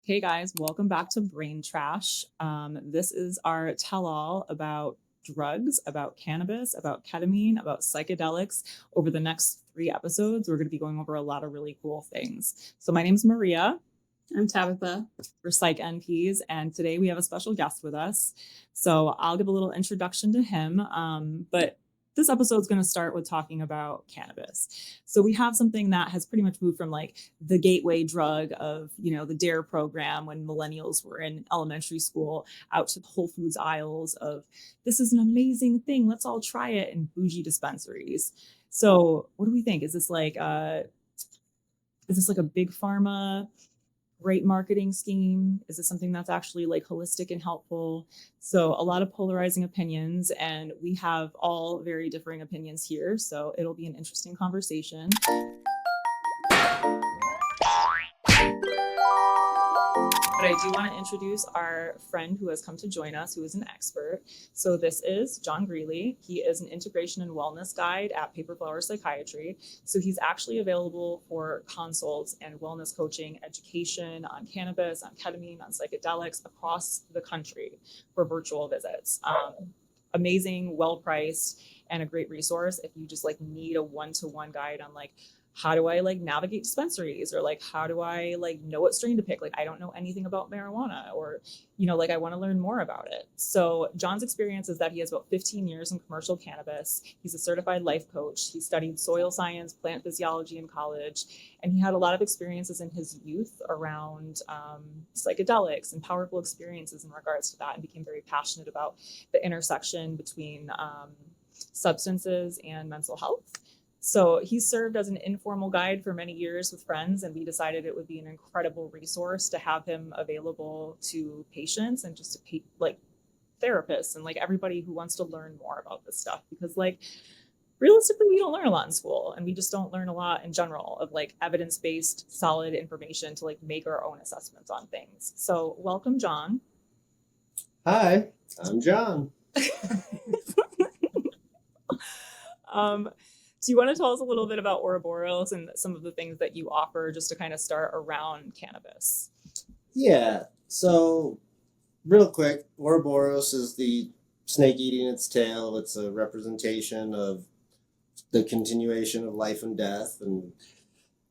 Hey guys, welcome back to Brain Trash. This is our tell-all about drugs, about cannabis, about ketamine, about psychedelics. Over the next 3 episodes, we're going to be going over a lot of really cool things. So my name's Maria. I'm Tabitha. We're Psych NPs, and today we have a special guest with us. So I'll give a little introduction to him, but this episode is going to start with talking about cannabis. So we have something that has pretty much moved from like the gateway drug of, the DARE program when millennials were in elementary school out to the Whole Foods aisles of this is an amazing thing. Let's all try it in bougie dispensaries. So what do we think? Is this like a big pharma great marketing scheme? Is this something that's actually like holistic and helpful? So a lot of polarizing opinions, and we have all very differing opinions here. So it'll be an interesting conversation. But I do want to introduce our friend who has come to join us, who is an expert. So this is John Greeley. He is an integration and wellness guide at Paper Flower Psychiatry. So he's actually available for consults and wellness coaching, education on cannabis, on ketamine, on psychedelics across the country for virtual visits. Amazing, well-priced, and a great resource if you just like need a one-to-one guide on like, how do I like navigate dispensaries, or like how do I like know what strain to pick? Like I don't know anything about marijuana, or like I want to learn more about it. So John's experience is that he has about 15 years in commercial cannabis. He's a certified life coach. He studied soil science, plant physiology in college, and he had a lot of experiences in his youth around psychedelics and powerful experiences in regards to that, and became very passionate about the intersection between substances and mental health. So he served as an informal guide for many years with friends, and we decided it would be an incredible resource to have him available to patients and just to like therapists and like everybody who wants to learn more about this stuff, because like realistically we don't learn a lot in school, and we just don't learn a lot in general of like evidence-based solid information to like make our own assessments on things. So welcome, John. Hi, I'm John. Do you want to tell us a little bit about Ouroboros and some of the things that you offer just to kind of start around cannabis? Yeah, so real quick, Ouroboros is the snake eating its tail. It's a representation of the continuation of life and death. And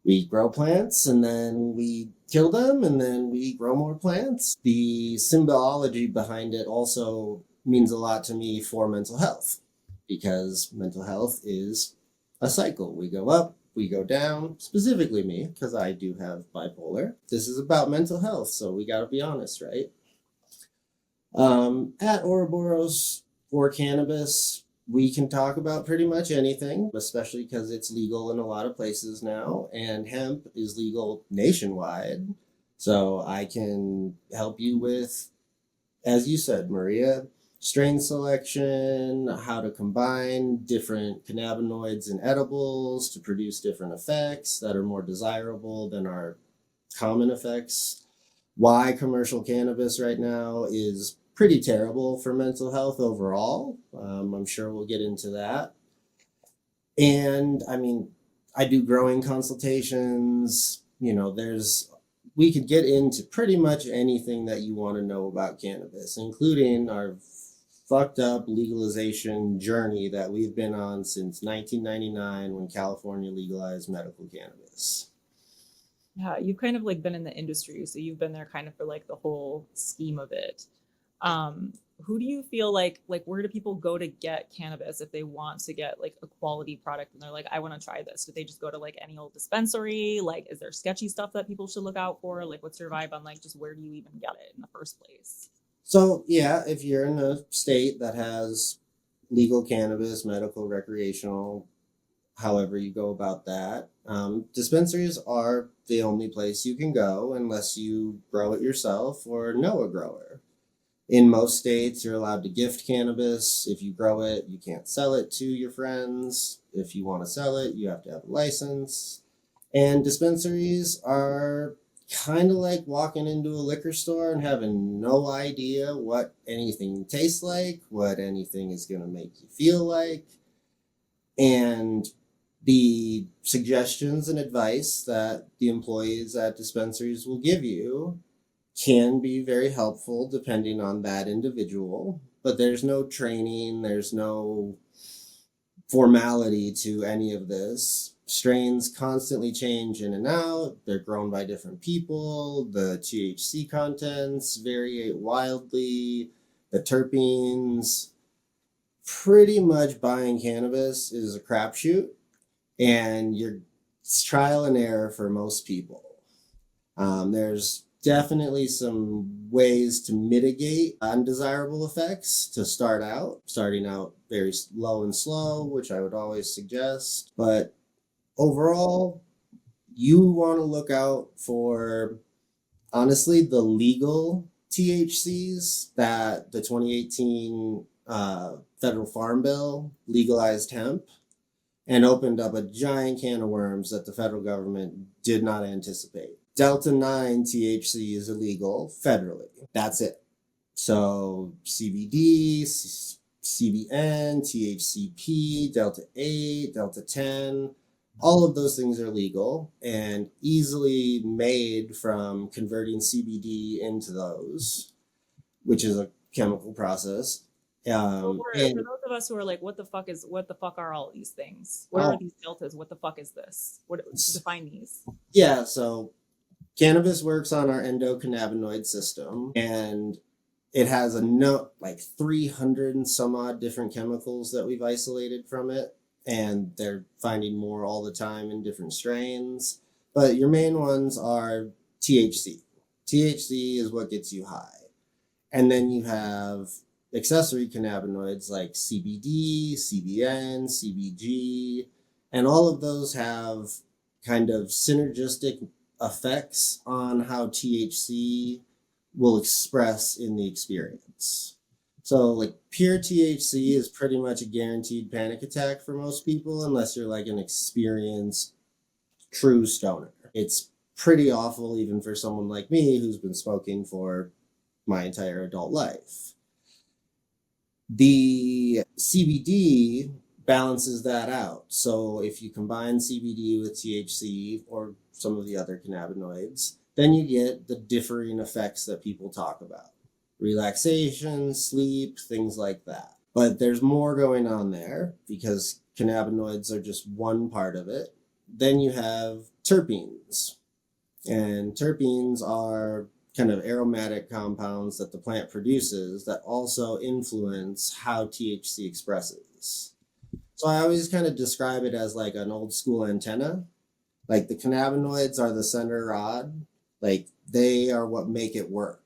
we grow plants and then we kill them and then we grow more plants. The symbology behind it also means a lot to me for mental health, because mental health is a cycle. We go up, we go down, specifically me, because I do have bipolar. This is about mental health, so we got to be honest, right? At Ouroboros for cannabis, we can talk about pretty much anything, especially because it's legal in a lot of places now, and hemp is legal nationwide. So I can help you with, as you said, Maria, strain selection, how to combine different cannabinoids and edibles to produce different effects that are more desirable than our common effects. Why commercial cannabis right now is pretty terrible for mental health overall. I'm sure we'll get into that. And I mean, I do growing consultations. We could get into pretty much anything that you want to know about cannabis, including our fucked up legalization journey that we've been on since 1999 when California legalized medical cannabis. Yeah, you've kind of like been in the industry, so you've been there kind of for like the whole scheme of it. Who do you feel like where do people go to get cannabis if they want to get like a quality product and they're like, I want to try this? Do they just go to like any old dispensary? Like, is there sketchy stuff that people should look out for? Like, what's your vibe on like just where do you even get it in the first place? So yeah, if you're in a state that has legal cannabis, medical, recreational, however you go about that, dispensaries are the only place you can go unless you grow it yourself or know a grower. In most states, you're allowed to gift cannabis. If you grow it, you can't sell it to your friends. If you want to sell it, you have to have a license. And dispensaries are kind of like walking into a liquor store and having no idea what anything tastes like, what anything is going to make you feel like. And the suggestions and advice that the employees at dispensaries will give you can be very helpful depending on that individual, but there's no training, there's no formality to any of this. Strains constantly change in and out. They're grown by different people. The THC contents vary wildly. The terpenes. Pretty much buying cannabis is a crapshoot, and it's trial and error for most people. There's definitely some ways to mitigate undesirable effects to starting out very low and slow, which I would always suggest. But overall, you want to look out for, honestly, the legal THCs that the 2018 federal farm bill legalized hemp and opened up a giant can of worms that the federal government did not anticipate. Delta 9 THC is illegal federally. That's it. So CBD, CBN, THCP, Delta 8, Delta 10, all of those things are legal and easily made from converting CBD into those, which is a chemical process. So for those of us who are like, what the fuck are all these things? What are these deltas? What the fuck is this? What define these? Yeah, so cannabis works on our endocannabinoid system, and it has like 300 and some odd different chemicals that we've isolated from it, and they're finding more all the time in different strains. But your main ones are THC. THC is what gets you high. And then you have accessory cannabinoids like CBD, CBN, CBG, and all of those have kind of synergistic effects on how THC will express in the experience. So like pure THC is pretty much a guaranteed panic attack for most people unless you're like an experienced true stoner. It's pretty awful even for someone like me who's been smoking for my entire adult life. The CBD balances that out. So if you combine CBD with THC or some of the other cannabinoids, then you get the differing effects that people talk about. Relaxation, sleep, things like that. But there's more going on there because cannabinoids are just one part of it. Then you have terpenes. And terpenes are kind of aromatic compounds that the plant produces that also influence how THC expresses. So I always kind of describe it as like an old school antenna. Like the cannabinoids are the center rod. Like they are what make it work.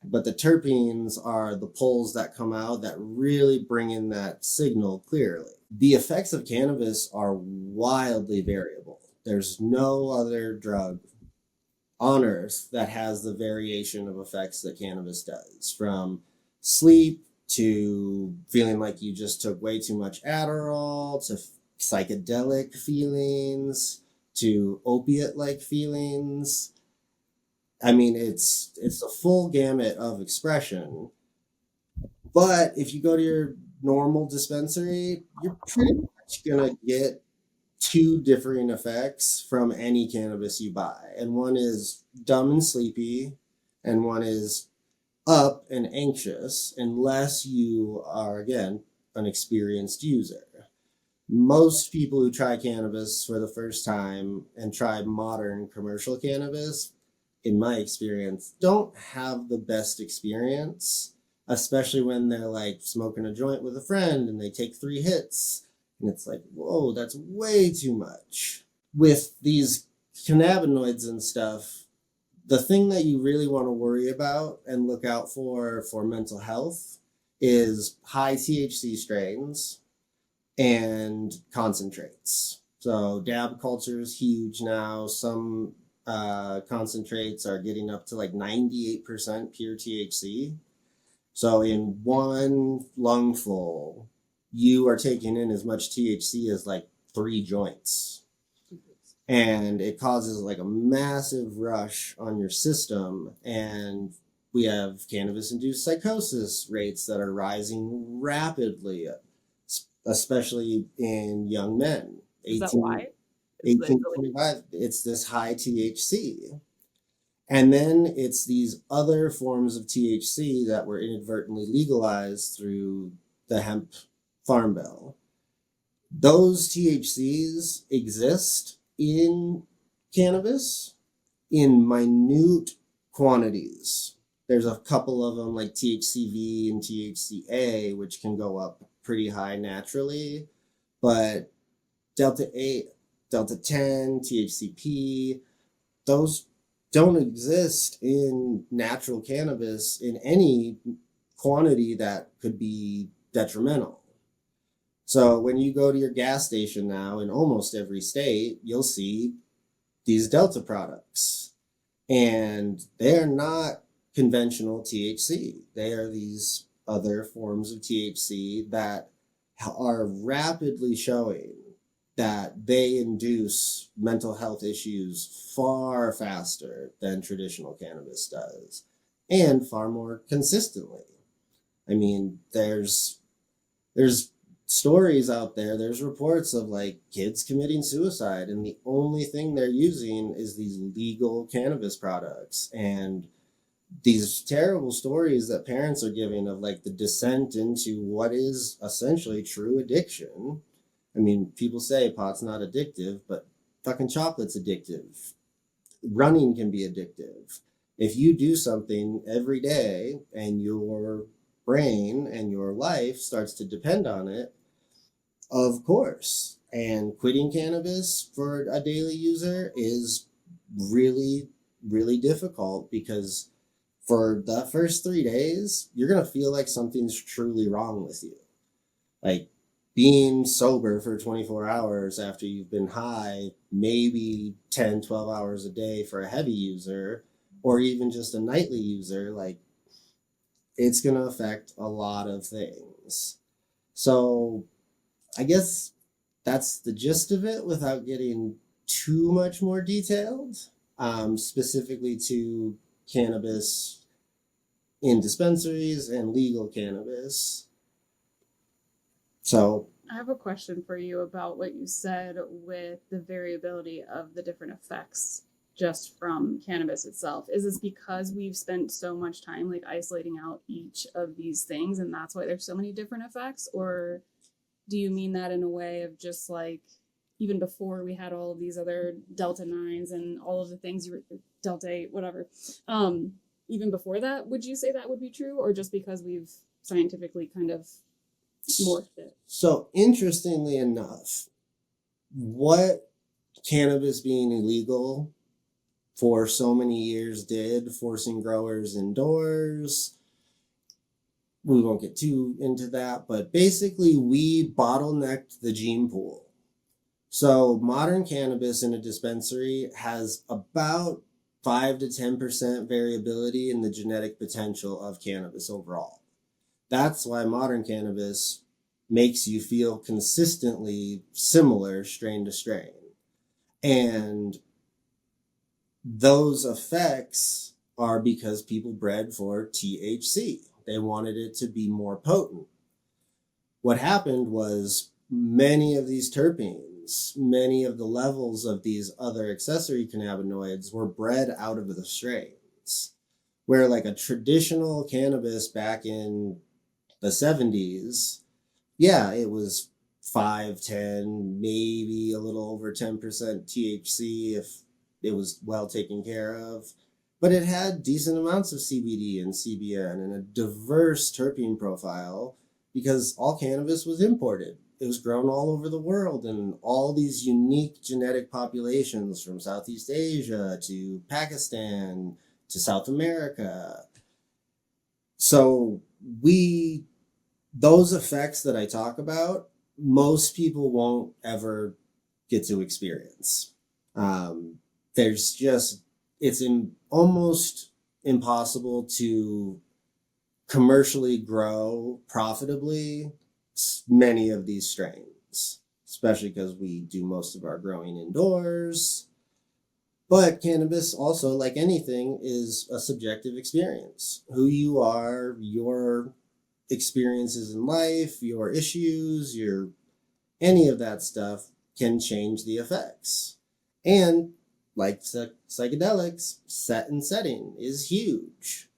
But the terpenes are the poles that come out that really bring in that signal clearly. The effects of cannabis are wildly variable. There's no other drug on earth that has the variation of effects that cannabis does, from sleep to feeling like you just took way too much Adderall to psychedelic feelings to opiate-like feelings. I mean, it's a full gamut of expression. But if you go to your normal dispensary, you're pretty much gonna get two differing effects from any cannabis you buy. And one is dumb and sleepy, and one is up and anxious, unless you are, again, an experienced user. Most people who try cannabis for the first time and try modern commercial cannabis, in my experience, don't have the best experience, especially when they're like smoking a joint with a friend and they take 3 hits. And it's like, whoa, that's way too much. With these cannabinoids and stuff, the thing that you really want to worry about and look out for mental health is high THC strains and concentrates. So dab culture is huge now. Some concentrates are getting up to like 98% pure THC. So in one lungful, you are taking in as much THC as like 3 joints. And it causes like a massive rush on your system. And we have cannabis-induced psychosis rates that are rising rapidly, especially in young men. Is that why? 18 to 25, it's this high THC. And then it's these other forms of THC that were inadvertently legalized through the hemp farm bill. Those THCs exist in cannabis in minute quantities. There's a couple of them like THCV and THCA, which can go up pretty high naturally, but Delta 8, Delta 10, THCP, those don't exist in natural cannabis in any quantity that could be detrimental. So when you go to your gas station now in almost every state, you'll see these Delta products. And they are not conventional THC. They are these other forms of THC that are rapidly showing that they induce mental health issues far faster than traditional cannabis does, and far more consistently. I mean, there's stories out there, there's reports of like kids committing suicide, and the only thing they're using is these legal cannabis products. And these terrible stories that parents are giving of like the descent into what is essentially true addiction. I mean, people say pot's not addictive, but fucking chocolate's addictive. Running can be addictive. If you do something every day and your brain and your life starts to depend on it, of course. And quitting cannabis for a daily user is really, really difficult, because for the first 3 days, you're going to feel like something's truly wrong with you. Like being sober for 24 hours after you've been high, maybe 10, 12 hours a day for a heavy user, or even just a nightly user, like it's going to affect a lot of things. So I guess that's the gist of it without getting too much more detailed, specifically to cannabis in dispensaries and legal cannabis. So I have a question for you about what you said with the variability of the different effects just from cannabis itself. Is this because we've spent so much time like isolating out each of these things and that's why there's so many different effects? Or do you mean that in a way of just like, even before we had all of these other Delta 9s and all of the things, you were Delta 8, whatever, even before that, would you say that would be true? Or just because we've scientifically kind of morphed it? So interestingly enough, what cannabis being illegal for so many years did, forcing growers indoors, we won't get too into that, but basically we bottlenecked the gene pool. So modern cannabis in a dispensary has about 5 to 10% variability in the genetic potential of cannabis overall. That's why modern cannabis makes you feel consistently similar strain to strain. And those effects are because people bred for THC. They wanted it to be more potent. What happened was many of these terpenes, many of the levels of these other accessory cannabinoids were bred out of the strains. Where like a traditional cannabis back in the 70s, yeah, it was 5, 10, maybe a little over 10% THC if it was well taken care of. But it had decent amounts of CBD and CBN and a diverse terpene profile because all cannabis was imported. It was grown all over the world in all these unique genetic populations from Southeast Asia to Pakistan to South America. So those effects that I talk about, most people won't ever get to experience. It's almost impossible to commercially grow profitably many of these strains, especially because we do most of our growing indoors. But cannabis also, like anything, is a subjective experience. Who you are, your experiences in life, your issues, any of that stuff can change the effects. And like psychedelics, set and setting is huge.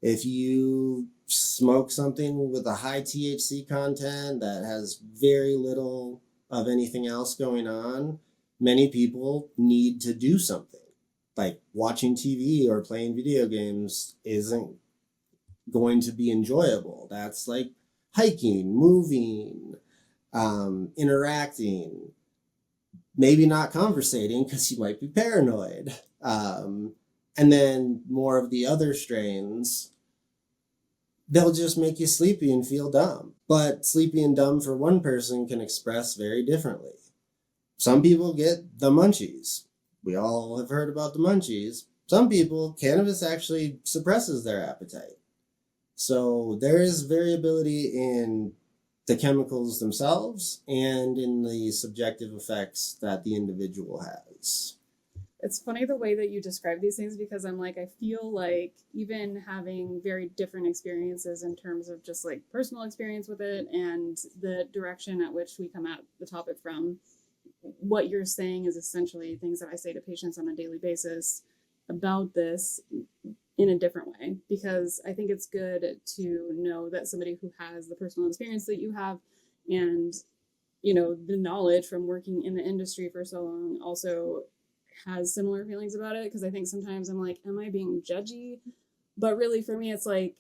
If you smoke something with a high THC content that has very little of anything else going on, many people need to do something. Like watching TV or playing video games isn't going to be enjoyable. That's like hiking, moving, interacting, maybe not conversating because you might be paranoid. And then more of the other strains, they'll just make you sleepy and feel dumb. But sleepy and dumb for one person can express very differently. Some people get the munchies. We all have heard about the munchies. Some people, cannabis actually suppresses their appetite. So there is variability in the chemicals themselves and in the subjective effects that the individual has. It's funny the way that you describe these things, because I'm like, I feel like even having very different experiences in terms of just like personal experience with it and the direction at which we come at the topic from, what you're saying is essentially things that I say to patients on a daily basis about this in a different way, because I think it's good to know that somebody who has the personal experience that you have and, you know, the knowledge from working in the industry for so long also has similar feelings about it. Because I think sometimes I'm like, am I being judgy? But really for me, it's like,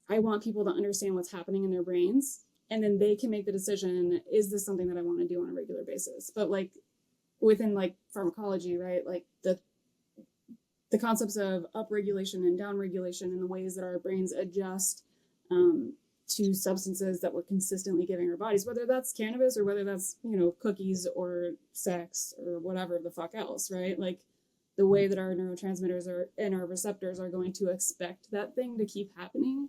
I want people to understand what's happening in their brains, and then they can make the decision, is this something that I want to do on a regular basis? But like within like pharmacology, right? Like the concepts of upregulation and downregulation and the ways that our brains adjust to substances that we're consistently giving our bodies, whether that's cannabis or whether that's, you know, cookies or sex or whatever the fuck else, right? Like the way that our neurotransmitters are and our receptors are going to expect that thing to keep happening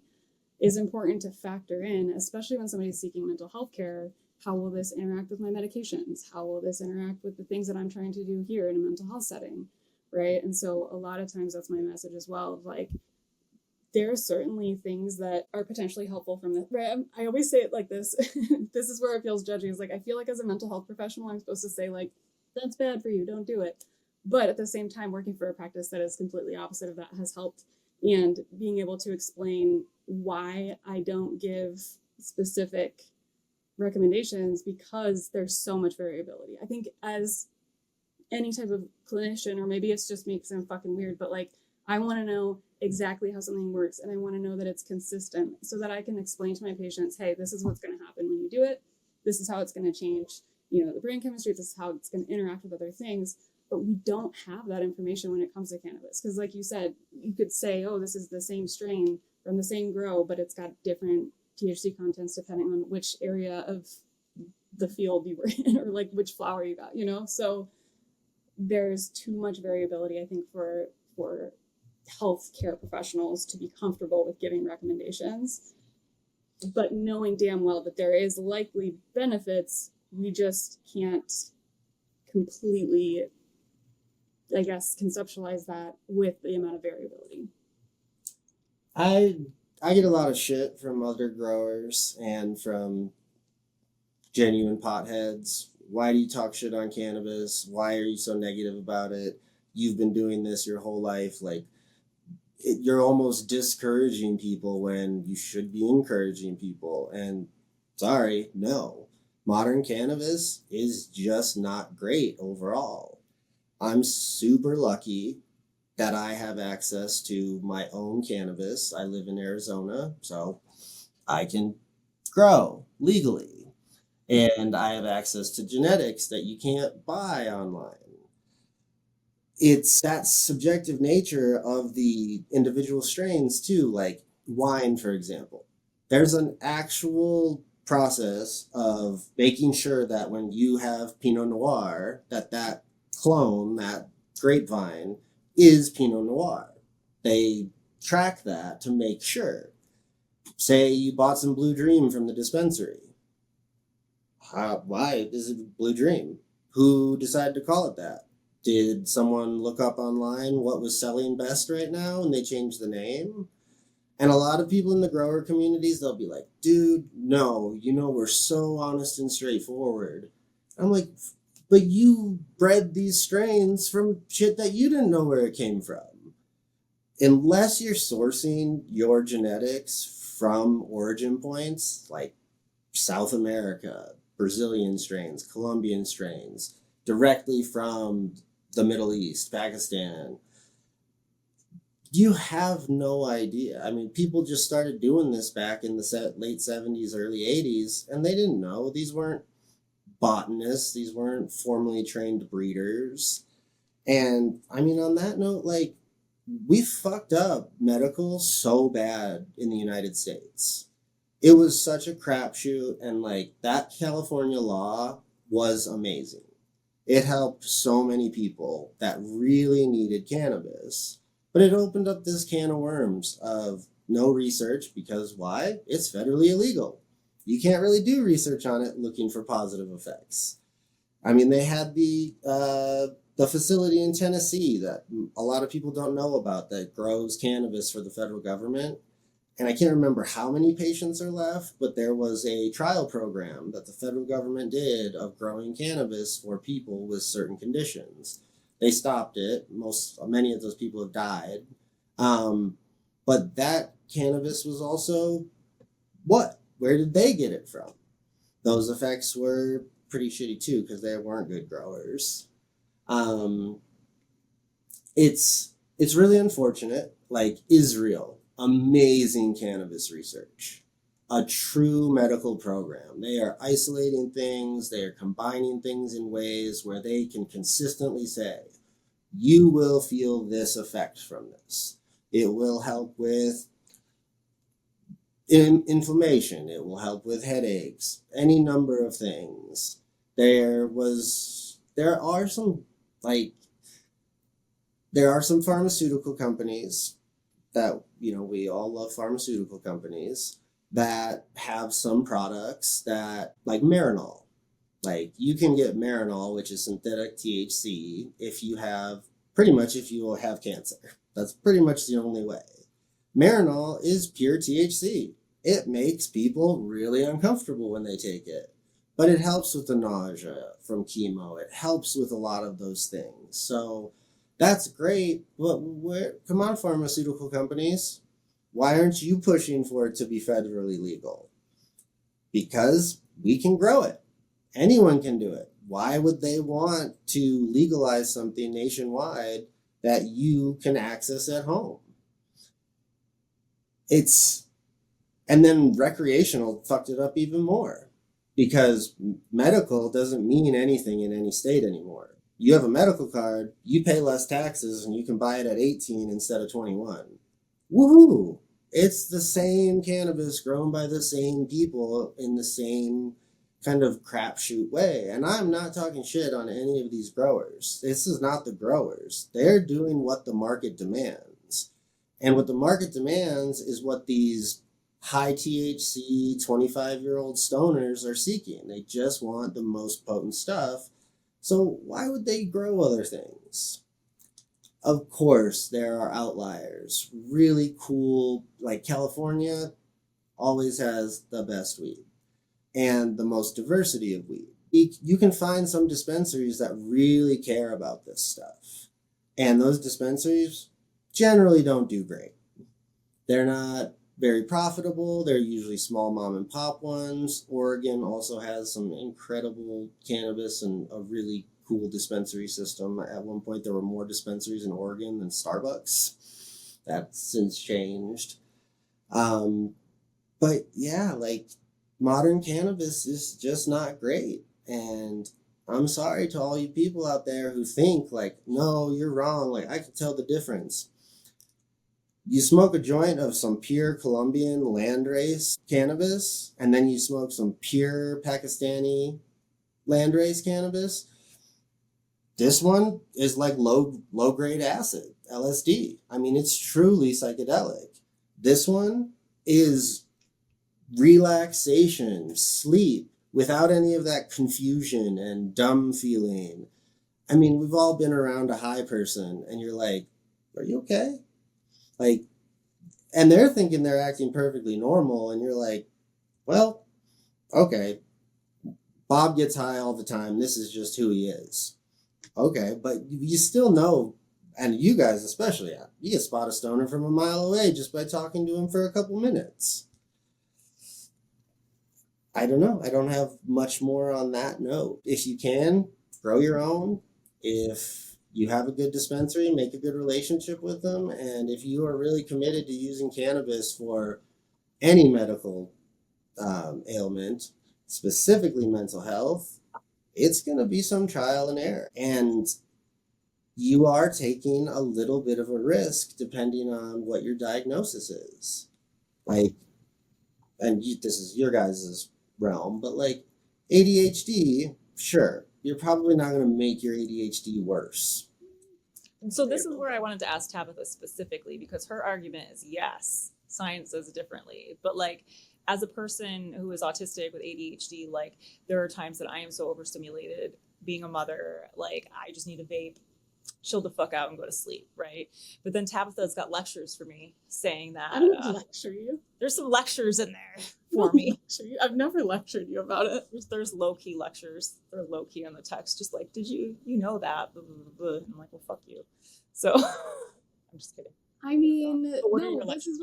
is important to factor in, especially when somebody's seeking mental health care. How will this interact with my medications? How will this interact with the things that I'm trying to do here in a mental health setting, right? And so a lot of times that's my message as well, of like, there are certainly things that are potentially helpful from this, right? I always say it like this. This is where it feels judgy. Is like, I feel like as a mental health professional, I'm supposed to say like, that's bad for you, don't do it. But at the same time, working for a practice that is completely opposite of that has helped, and being able to explain why I don't give specific recommendations, because there's so much variability. I think as any type of clinician, or maybe it's just me because I'm fucking weird, but like, I want to know exactly how something works, and I want to know that it's consistent so that I can explain to my patients, hey, this is what's going to happen when you do it. This is how it's going to change, you know, the brain chemistry. This is how it's going to interact with other things. But we don't have that information when it comes to cannabis. Because like you said, you could say, oh, this is the same strain from the same grow, but it's got different THC contents depending on which area of the field you were in, or like which flower you got, you know? So there's too much variability, I think, for healthcare professionals to be comfortable with giving recommendations. But knowing damn well that there is likely benefits, we just can't completely, I guess, conceptualize that with the amount of variability. I get a lot of shit from other growers and from genuine potheads. Why do you talk shit on cannabis? Why are you so negative about it? You've been doing this your whole life. Like, you're almost discouraging people when you should be encouraging people. And sorry, no. Modern cannabis is just not great overall. I'm super lucky that I have access to my own cannabis. I live in Arizona, so I can grow legally. And I have access to genetics that you can't buy online. It's that subjective nature of the individual strains too, like wine, for example. There's an actual process of making sure that when you have Pinot Noir, that clone, that grapevine, is Pinot Noir. They track that to make sure. Say you bought some Blue Dream from the dispensary. Why is it Blue Dream? Who decided to call it that? Did someone look up online what was selling best right now and they changed the name? And a lot of people in the grower communities, they'll be like, dude, no, you know, we're so honest and straightforward. I'm like, But you bred these strains from shit that you didn't know where it came from. Unless you're sourcing your genetics from origin points like South America, Brazilian strains, Colombian strains, directly from the Middle East, Pakistan, you have no idea. I mean, people just started doing this back in the late 70s, early 80s, and they didn't know. These weren't botanists, these weren't formally trained breeders. And I mean, on that note, like, we fucked up medical so bad in the United States. It was such a crapshoot, and like that California law was amazing. It helped so many people that really needed cannabis, but it opened up this can of worms of no research because why? It's federally illegal. You can't really do research on it looking for positive effects. I mean, they had the facility in Tennessee that a lot of people don't know about that grows cannabis for the federal government. And I can't remember how many patients are left, but there was a trial program that the federal government did of growing cannabis for people with certain conditions. They stopped it. Many of those people have died. But that cannabis was also what? Where did they get it from? Those effects were pretty shitty too because they weren't good growers. It's really unfortunate. Like Israel, amazing cannabis research, a true medical program. They are isolating things. They are combining things in ways where they can consistently say, you will feel this effect from this. It will help with inflammation. It will help with headaches, any number of things. There are some pharmaceutical companies that, we all love pharmaceutical companies that have some products that, like Marinol. Like, you can get Marinol, which is synthetic THC, if you have cancer. That's pretty much the only way. Marinol is pure THC. It makes people really uncomfortable when they take it. But it helps with the nausea from chemo. It helps with a lot of those things. So that's great. But come on, pharmaceutical companies. Why aren't you pushing for it to be federally legal? Because we can grow it. Anyone can do it. Why would they want to legalize something nationwide that you can access at home? And then recreational fucked it up even more because medical doesn't mean anything in any state anymore. You have a medical card, you pay less taxes, and you can buy it at 18 instead of 21. Woohoo! It's the same cannabis grown by the same people in the same kind of crapshoot way. And I'm not talking shit on any of these growers. This is not the growers. They're doing what the market demands. And what the market demands is what these high THC 25-year-old stoners are seeking. They just want the most potent stuff. So why would they grow other things? Of course, there are outliers. Really cool, like California always has the best weed and the most diversity of weed. You can find some dispensaries that really care about this stuff. And those dispensaries generally don't do great. They're not very profitable. They're usually small mom and pop ones. Oregon also has some incredible cannabis and a really cool dispensary system. At one point, there were more dispensaries in Oregon than Starbucks. That's since changed. But yeah, like modern cannabis is just not great. And I'm sorry to all you people out there who think like, no, you're wrong. Like I can tell the difference. You smoke a joint of some pure Colombian landrace cannabis, and then you smoke some pure Pakistani landrace cannabis. This one is like low grade acid, LSD. I mean, it's truly psychedelic. This one is relaxation, sleep, without any of that confusion and dumb feeling. I mean, we've all been around a high person, and you're like, are you okay? Like, and they're thinking they're acting perfectly normal, and you're like, well, okay. Bob gets high all the time. This is just who he is. Okay, but you still know, and you guys especially, you can spot a stoner from a mile away just by talking to him for a couple minutes. I don't know. I don't have much more on that note. If you can, grow your own. If you have a good dispensary, make a good relationship with them. And if you are really committed to using cannabis for any medical ailment, specifically mental health, it's going to be some trial and error. And you are taking a little bit of a risk depending on what your diagnosis is. Like, and this is your guys' realm, but like ADHD, sure, you're probably not going to make your ADHD worse. So this is where I wanted to ask Tabitha specifically, because her argument is yes, science says differently, but like as a person who is autistic with ADHD, like there are times that I am so overstimulated being a mother, like I just need a vape, chill the fuck out and go to sleep, right? But then Tabitha's got lectures for me saying that I don't lecture you. there's some lectures in there for me. I've never lectured you about it. There's low-key lectures. They're low-key on the text, just like, did you know that? Blah, blah, blah, blah. I'm like, well, fuck you. So I'm just kidding. I mean, no, this is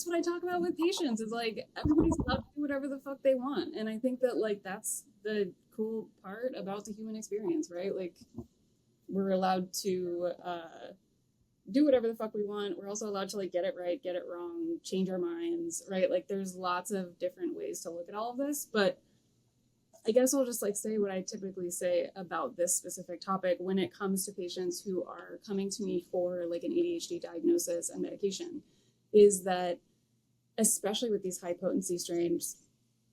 what I talk about with patients. Is like everybody's allowed to do whatever the fuck they want, and I think that like that's the cool part about the human experience, right? Like we're allowed to do whatever the fuck we want. We're also allowed to like get it right, get it wrong, change our minds, right? Like there's lots of different ways to look at all of this, but I guess I'll just like say what I typically say about this specific topic when it comes to patients who are coming to me for like an ADHD diagnosis and medication, is that especially with these high potency strains,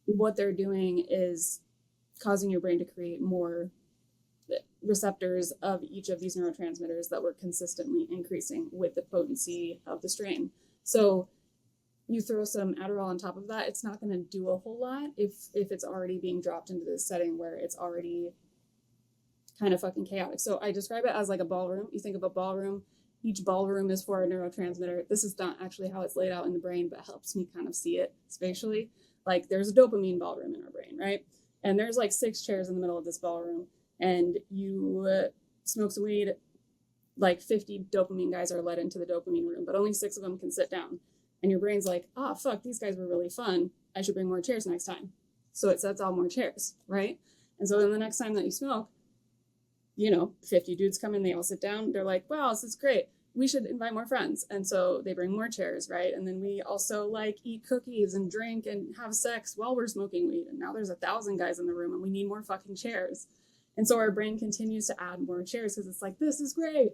what they're doing is causing your brain to create more receptors of each of these neurotransmitters that were consistently increasing with the potency of the strain. So you throw some Adderall on top of that, it's not going to do a whole lot if it's already being dropped into this setting where it's already kind of fucking chaotic. So I describe it as like a ballroom. You think of a ballroom, each ballroom is for a neurotransmitter. This is not actually how it's laid out in the brain, but helps me kind of see it spatially. Like there's a dopamine ballroom in our brain, right? And there's like 6 chairs in the middle of this ballroom, and you smoke some weed, like 50 dopamine guys are led into the dopamine room, but only 6 of them can sit down. And your brain's like, oh, fuck, these guys were really fun. I should bring more chairs next time. So it sets out more chairs, right? And so then the next time that you smoke, 50 dudes come in, they all sit down. They're like, wow, this is great. We should invite more friends. And so they bring more chairs, right? And then we also like eat cookies and drink and have sex while we're smoking weed. And now there's 1,000 guys in the room and we need more fucking chairs. And so our brain continues to add more chairs because it's like, this is great.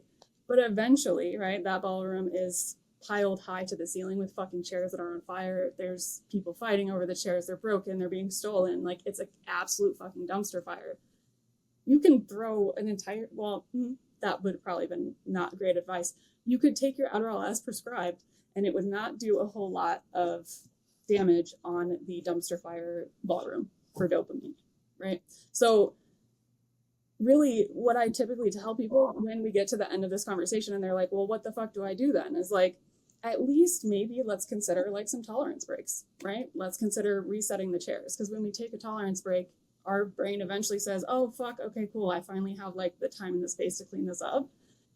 But eventually, right, that ballroom is piled high to the ceiling with fucking chairs that are on fire. There's people fighting over the chairs. They're broken. They're being stolen. Like, it's an absolute fucking dumpster fire. You can throw an entire, that would have probably been not great advice. You could take your Adderall as prescribed, and it would not do a whole lot of damage on the dumpster fire ballroom for dopamine, right? So really what I typically tell people when we get to the end of this conversation and they're like, well, what the fuck do I do then? Is like, at least maybe let's consider like some tolerance breaks, right? Let's consider resetting the chairs. Because when we take a tolerance break, our brain eventually says, oh, fuck, okay, cool. I finally have like the time and the space to clean this up.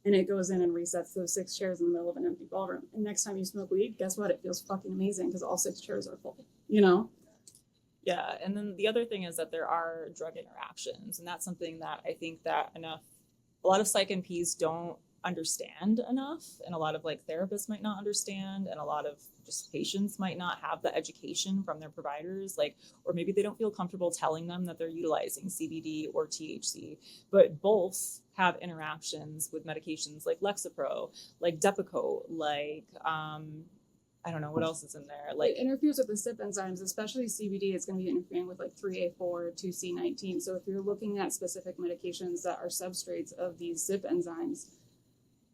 And it goes in and resets those 6 chairs in the middle of an empty ballroom. And next time you smoke weed, guess what? It feels fucking amazing because all 6 chairs are full, Yeah, and then the other thing is that there are drug interactions, and that's something that I think that a lot of psych NPs don't understand enough, and a lot of like therapists might not understand, and a lot of just patients might not have the education from their providers, like, or maybe they don't feel comfortable telling them that they're utilizing CBD or THC, but both have interactions with medications like Lexapro, like Depakote, like I don't know what else is in there. Like it interferes with the CYP enzymes, especially CBD. It's going to be interfering with like 3A4, 2C19. So if you're looking at specific medications that are substrates of these CYP enzymes,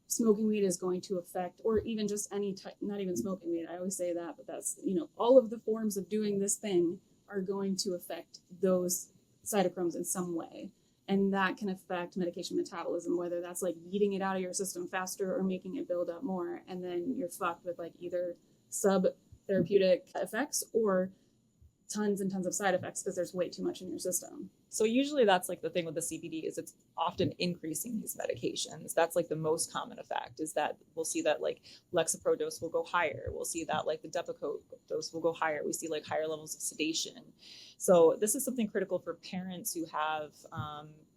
smoking weed is going to affect, or even just any type, not even smoking weed. I always say that, but that's, all of the forms of doing this thing are going to affect those cytochromes in some way. And that can affect medication metabolism, whether that's like eating it out of your system faster or making it build up more. And then you're fucked with like either sub-therapeutic effects or tons and tons of side effects because there's way too much in your system. So usually that's like the thing with the CBD is it's often increasing these medications. That's like the most common effect is that we'll see that like Lexapro dose will go higher. We'll see that like the Depakote dose will go higher. We see like higher levels of sedation. So this is something critical for parents who have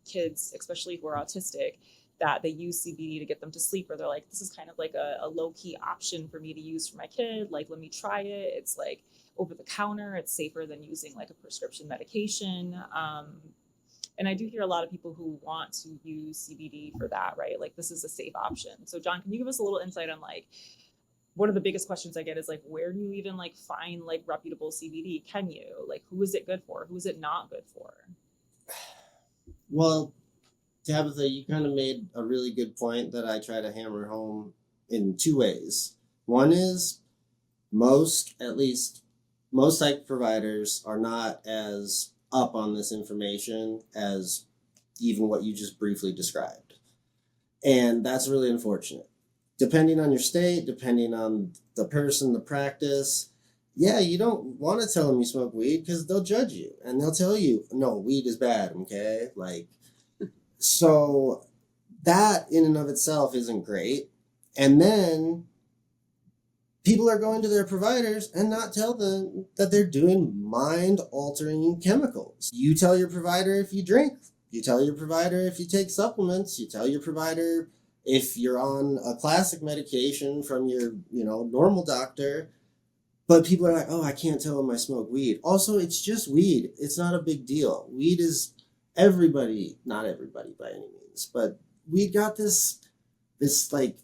kids, especially who are autistic, that they use CBD to get them to sleep, or they're like, this is kind of like a low-key option for me to use for my kid. Like, let me try it. It's like over the counter. It's safer than using like a prescription medication. And I do hear a lot of people who want to use CBD for that, right? Like this is a safe option. So John, can you give us a little insight on like, one of the biggest questions I get is like, where do you even like find like reputable CBD? Can you? Like, who is it good for? Who is it not good for? Well, Tabitha, you kind of made a really good point that I try to hammer home in two ways. One is most psych providers are not as up on this information as even what you just briefly described. And that's really unfortunate. Depending on your state, depending on the person, the practice, yeah, you don't want to tell them you smoke weed because they'll judge you and they'll tell you, no, weed is bad, okay? Like, so that in and of itself isn't great. And then people are going to their providers and not tell them that they're doing mind-altering chemicals. You tell your provider if you drink. You tell your provider if you take supplements. You tell your provider if you're on a classic medication from your, normal doctor. But people are like, oh, I can't tell them I smoke weed. Also, it's just weed. It's not a big deal. Weed is everybody, not everybody by any means, but we got this like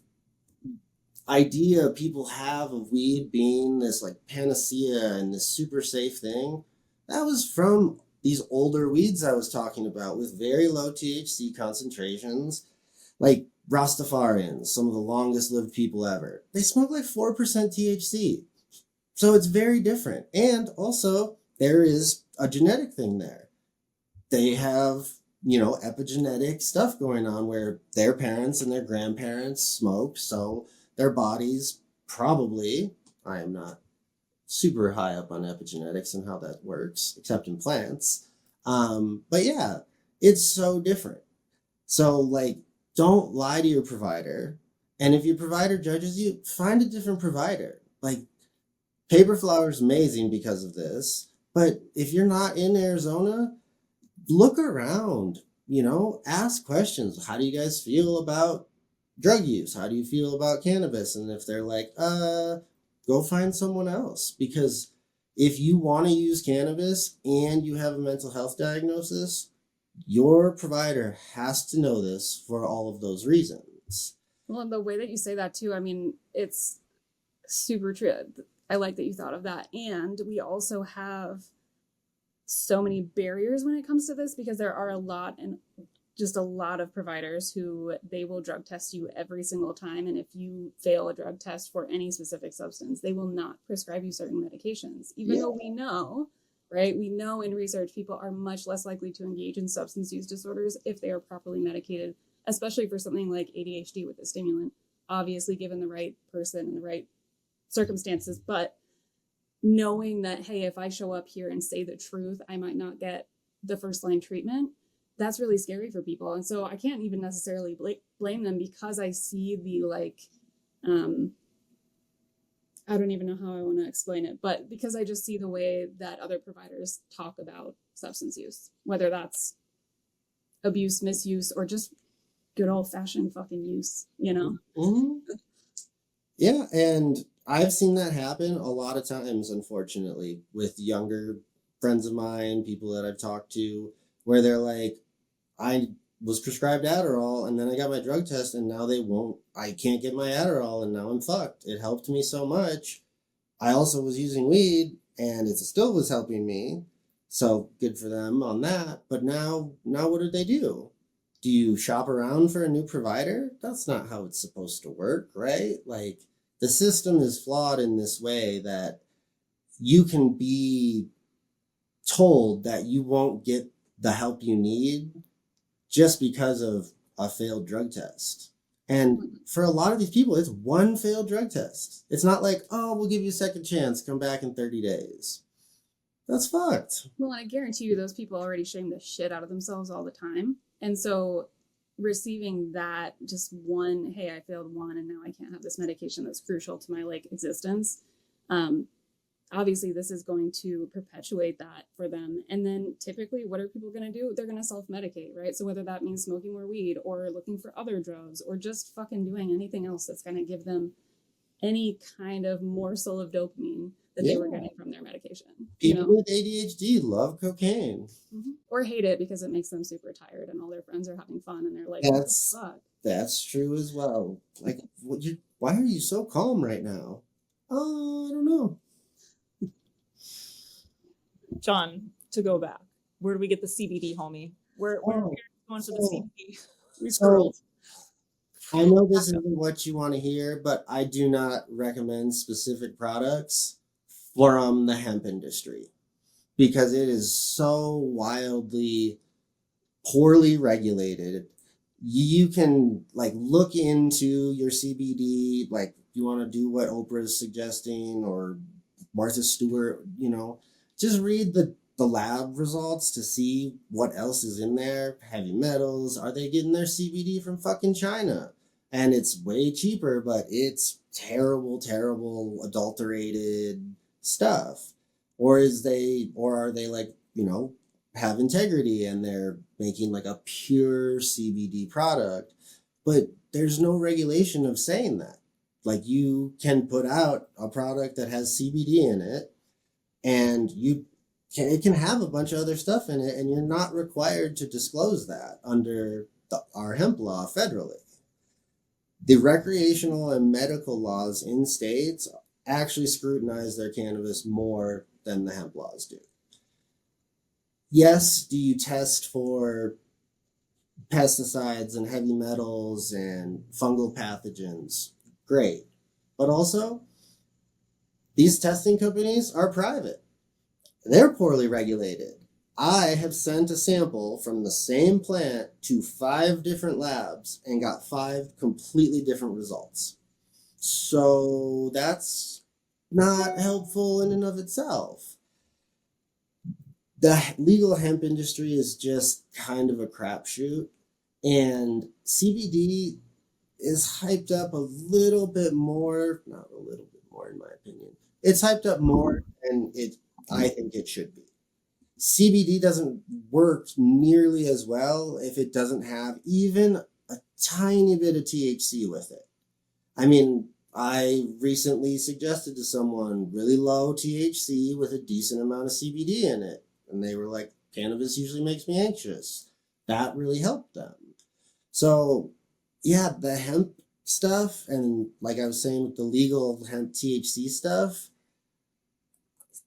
idea people have of weed being this like panacea and this super safe thing. That was from these older weeds I was talking about with very low THC concentrations, like Rastafarians, some of the longest lived people ever. They smoke like 4% THC. So it's very different. And also there is a genetic thing there. They have, epigenetic stuff going on where their parents and their grandparents smoked. So their bodies probably, I am not super high up on epigenetics and how that works, except in plants. But yeah, it's so different. So like, don't lie to your provider. And if your provider judges you, find a different provider. Like Paper Flower is amazing because of this. But if you're not in Arizona, look around, ask questions. How do you guys feel about drug use? How do you feel about cannabis? And if they're like, go find someone else. Because if you want to use cannabis and you have a mental health diagnosis, your provider has to know this for all of those reasons. Well, the way that you say that too, I mean, it's super true. I like that you thought of that. And we also have so many barriers when it comes to this because there are a lot of providers who they will drug test you every single time. And if you fail a drug test for any specific substance, they will not prescribe you certain medications, even though we know, right? We know in research, people are much less likely to engage in substance use disorders if they are properly medicated, especially for something like ADHD with a stimulant, obviously given the right person and the right circumstances. But knowing that, hey, if I show up here and say the truth, I might not get the first line treatment, that's really scary for people. And so I can't even necessarily blame them because I see the I don't even know how I want to explain it, but because I just see the way that other providers talk about substance use, whether that's abuse, misuse, or just good old fashioned fucking use, Mm-hmm. Yeah, and I've seen that happen a lot of times, unfortunately, with younger friends of mine, people that I've talked to, where they're like, I was prescribed Adderall and then I got my drug test and now I can't get my Adderall and now I'm fucked. It helped me so much. I also was using weed and it still was helping me. So good for them on that. But now what do they do? Do you shop around for a new provider? That's not how it's supposed to work, right? Like the system is flawed in this way that you can be told that you won't get the help you need just because of a failed drug test. And for a lot of these people, it's one failed drug test. It's not like, oh, we'll give you a second chance, come back in 30 days. That's fucked. Well, and I guarantee you those people already shame the shit out of themselves all the time. And so receiving that just one, hey, I failed one and now I can't have this medication that's crucial to my like existence. Obviously this is going to perpetuate that for them. And then typically what are people going to do? They're going to self-medicate, right? So whether that means smoking more weed or looking for other drugs or just fucking doing anything else that's going to give them any kind of morsel of dopamine that they were getting from their medication. People with ADHD love cocaine. Or hate it because it makes them super tired and all their friends are having fun and they're like, That's true as well. Like, why are you so calm right now? Oh, I don't know. John, to go back, where do we get the CBD, homie? Where are we going for the CBD? We scrolled. I know this isn't what you want to hear, but I do not recommend specific products from the hemp industry because it is so wildly poorly regulated. You can like look into your CBD, like you want to do what Oprah's suggesting or Martha Stewart, just read the lab results to see what else is in there. Heavy metals, are they getting their CBD from fucking China? And it's way cheaper, but it's terrible, terrible adulterated stuff. Or are they like, have integrity and they're making like a pure CBD product? But there's no regulation of saying that. Like you can put out a product that has CBD in it and it can have a bunch of other stuff in it and you're not required to disclose that under our hemp law federally. The recreational and medical laws in states actually scrutinize their cannabis more than the hemp laws do. Yes, do you test for pesticides and heavy metals and fungal pathogens? Great. But also, these testing companies are private. They're poorly regulated. I have sent a sample from the same plant to 5 different labs and got 5 completely different results. So that's not helpful in and of itself. The legal hemp industry is just kind of a crapshoot, and CBD is hyped up a little bit more, not a little bit more in my opinion. It's hyped up more than I think it should be. CBD doesn't work nearly as well if it doesn't have even a tiny bit of THC with it. I mean, I recently suggested to someone really low THC with a decent amount of CBD in it. And they were like, cannabis usually makes me anxious. That really helped them. So, yeah, the hemp stuff, and like I was saying with the legal hemp THC stuff,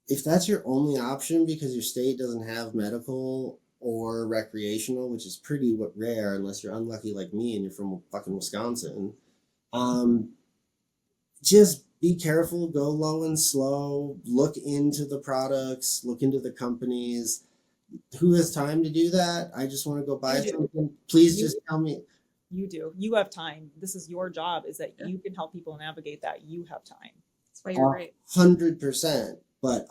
if that's your only option because your state doesn't have medical or recreational, which is pretty rare unless you're unlucky like me and you're from fucking Wisconsin, just be careful, go low and slow, look into the products, look into the companies. Who has time to do that? I just want to go buy something. Please just tell me. You do. You have time. This is your job, is that you can help people navigate that. You have time. That's why you're great. 100%. But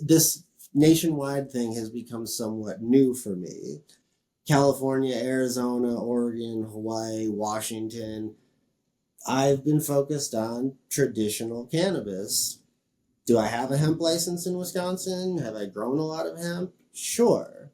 this nationwide thing has become somewhat new for me. California, Arizona, Oregon, Hawaii, Washington. I've been focused on traditional cannabis. Do I have a hemp license in Wisconsin? Have I grown a lot of hemp? Sure.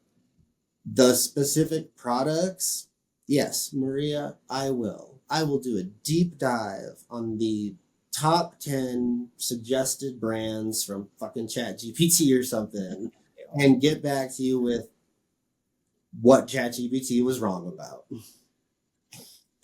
The specific products, yes, Maria, I will. I will do a deep dive on the top 10 suggested brands from fucking ChatGPT or something and get back to you with what ChatGPT was wrong about.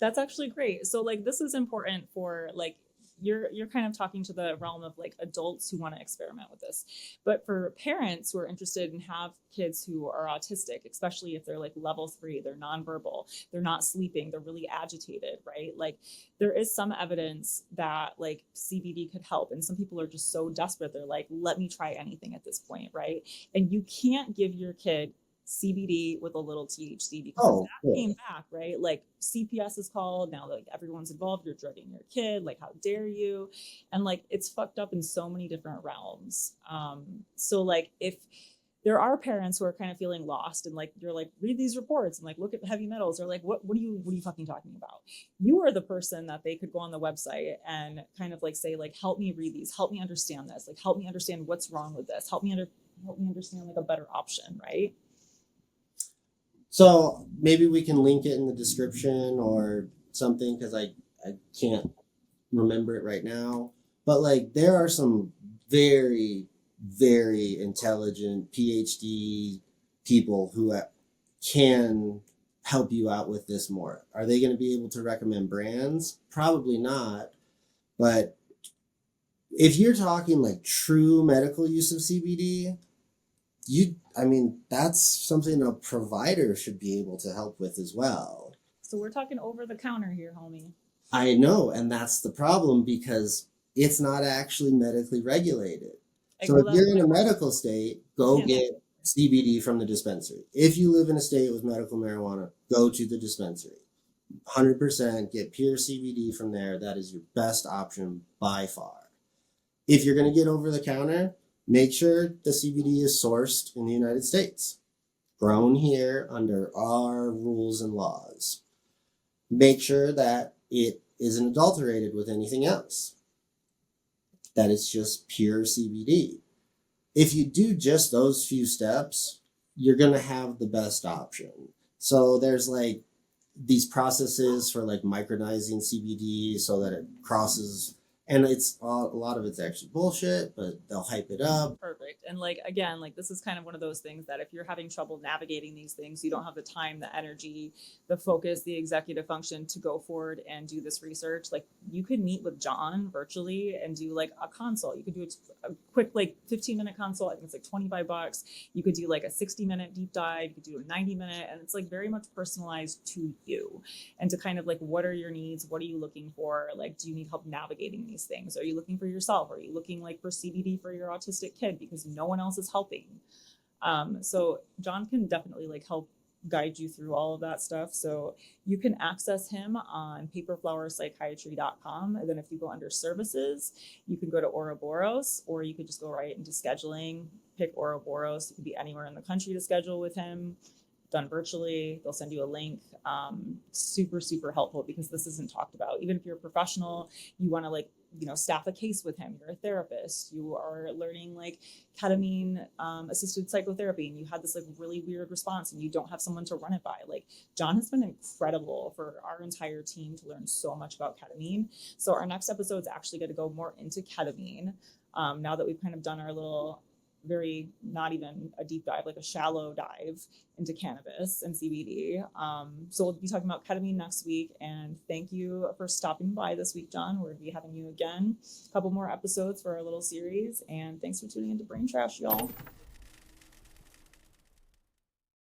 That's actually great. So like this is important for like you're kind of talking to the realm of like adults who want to experiment with this. But for parents who are interested and have kids who are autistic, especially if they're like level 3, they're nonverbal, they're not sleeping, they're really agitated, right? Like there is some evidence that like CBD could help. And some people are just so desperate. They're like, let me try anything at this point, right? And you can't give your kid CBD with a little THC, because Oh, that yeah. came back, right? Like CPS is called now, like everyone's involved. You're drugging your kid. Like, how dare you? And like, it's fucked up in so many different realms. So like, if there are parents who are kind of feeling lost and like, you're like, read these reports and like, look at heavy metals, or like, what are you fucking talking about? You are the person that they could go on the website and kind of like say, like, help me read these, help me understand this, like, help me understand what's wrong with this, help me understand like a better option, right? So maybe we can link it in the description or something, because I can't remember it right now. But like, there are some very, very intelligent PhD people who can help you out with this more. Are they going to be able to recommend brands? Probably not. But if you're talking like true medical use of CBD, that's something a provider should be able to help with as well. So we're talking over the counter here, homie. I know, and that's the problem, because it's not actually medically regulated. So if you're in a medical state, go get CBD from the dispensary. If you live in a state with medical marijuana, go to the dispensary. 100% get pure CBD from there. That is your best option by far. If you're going to get over the counter, make sure the CBD is sourced in the United States, grown here under our rules and laws. Make sure that it isn't adulterated with anything else, that it's just pure CBD. If you do just those few steps, you're going to have the best option. So there's like these processes for like micronizing CBD so that it crosses, and it's a lot of it's actually bullshit, but they'll hype it up. Perfect. And like, again, like, this is kind of one of those things that if you're having trouble navigating these things, you don't have the time, the energy, the focus, the executive function to go forward and do this research. Like, you could meet with John virtually and do like a consult. You could do a quick like 15-minute consult. I think it's like $25. You could do like a 60-minute deep dive. You could do a 90-minute, and it's like very much personalized to you and to kind of like, what are your needs? What are you looking for? Like, do you need help navigating these things? Are you looking for yourself? Are you looking like for CBD for your autistic kid because no one else is helping? So John can definitely like help guide you through all of that stuff. So you can access him on paperflowerpsychiatry.com. And then if you go under services, you can go to Ouroboros, or you could just go right into scheduling, pick Ouroboros. You could be anywhere in the country to schedule with him, done virtually. They'll send you a link. Super, super helpful, because this isn't talked about. Even if you're a professional, you want to like, staff a case with him. You're a therapist. You are learning like ketamine assisted psychotherapy, and you had this like really weird response and you don't have someone to run it by. Like, John has been incredible for our entire team to learn so much about ketamine. So our next episode is actually going to go more into ketamine. Now that we've kind of done our little, very, not even a deep dive, like a shallow dive into cannabis and CBD. So we'll be talking about ketamine next week. And thank you for stopping by this week, John. We're going to be having you again, a couple more episodes for our little series. And thanks for tuning into Brain Trash, y'all.